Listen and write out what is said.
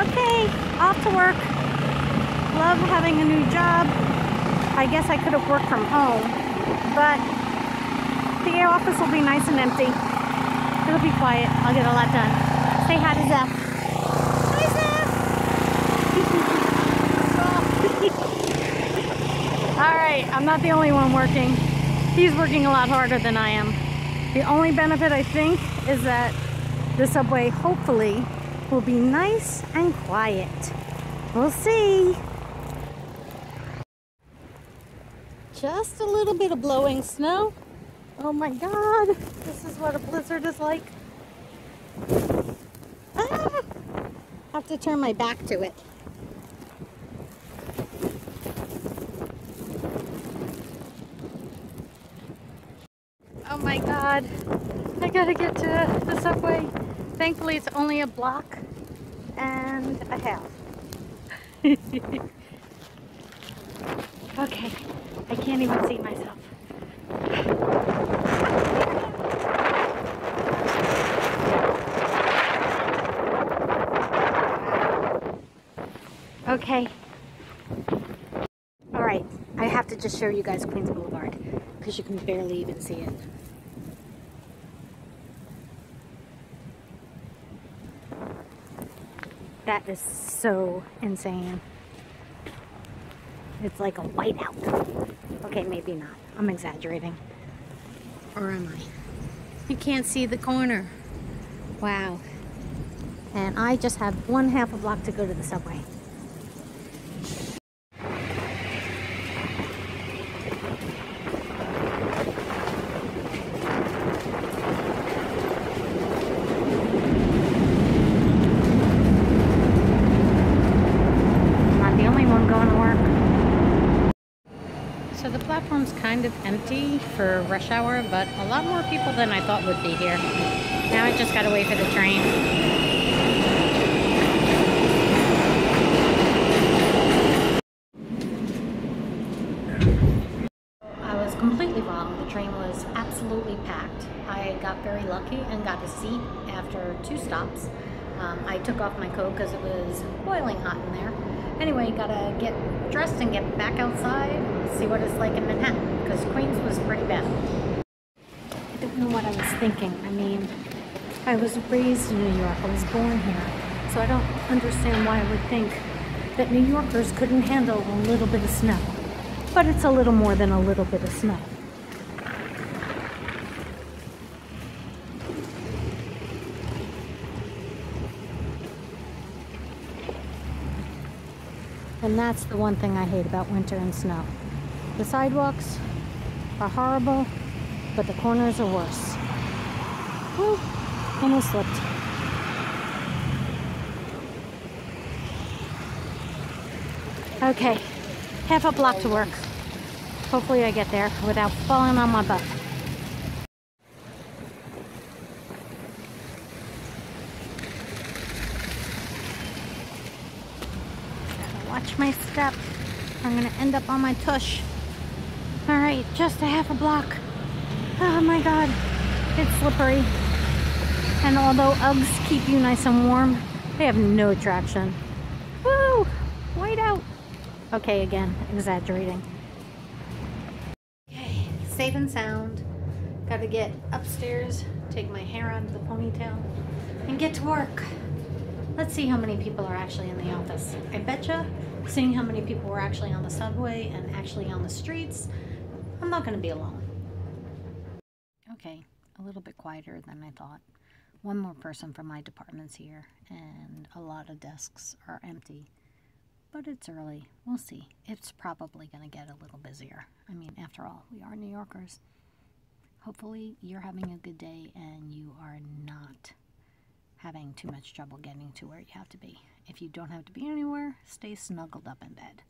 Okay, off to work. Love having a new job. I guess I could have worked from home, but the office will be nice and empty. It'll be quiet. I'll get a lot done. Say hi to Zeph. Hi, Zeph. All right, I'm not the only one working. He's working a lot harder than I am. The only benefit, I think, is that the subway, hopefully, will be nice and quiet. We'll see. Just a little bit of blowing snow. Oh my God, this is what a blizzard is like. Ah! I have to turn my back to it. Oh my God, I gotta get to the subway. Thankfully, it's only a block and a half. Okay, I can't even see myself. Okay. All right, I have to just show you guys Queens Boulevard because you can barely even see it. That is so insane. It's like a whiteout. Okay, maybe not. I'm exaggerating. Or am I? You can't see the corner. Wow. And I just have 1/2 a block to go to the subway. So the platform's kind of empty for rush hour, but a lot more people than I thought would be here. Now I just gotta wait for the train. I was completely wrong. The train was absolutely packed. I got very lucky and got a seat after 2 stops. I took off my coat because it was boiling hot in there. Anyway, gotta get dressed and get back outside, see what it's like in Manhattan, because Queens was pretty bad. I don't know what I was thinking. I mean, I was raised in New York, I was born here, so I don't understand why I would think that New Yorkers couldn't handle a little bit of snow. But it's a little more than a little bit of snow. And that's the one thing I hate about winter and snow. The sidewalks are horrible, but the corners are worse. Whew, almost slipped. Okay, 1/2 a block to work. Hopefully I get there without falling on my butt. Watch my step. I'm gonna end up on my tush. All right, just 1/2 a block. Oh my God, it's slippery. And although Uggs keep you nice and warm, they have no traction. Woo, white out. Okay, again, exaggerating. Okay, safe and sound. Gotta get upstairs, take my hair out of the ponytail, and get to work. Let's see how many people are actually in the office. I betcha, seeing how many people were actually on the subway and actually on the streets, I'm not going to be alone. Okay, a little bit quieter than I thought. One more person from my department's here, and a lot of desks are empty. But it's early. We'll see. It's probably going to get a little busier. I mean, after all, we are New Yorkers. Hopefully, you're having a good day and you are not having too much trouble getting to where you have to be. If you don't have to be anywhere, stay snuggled up in bed.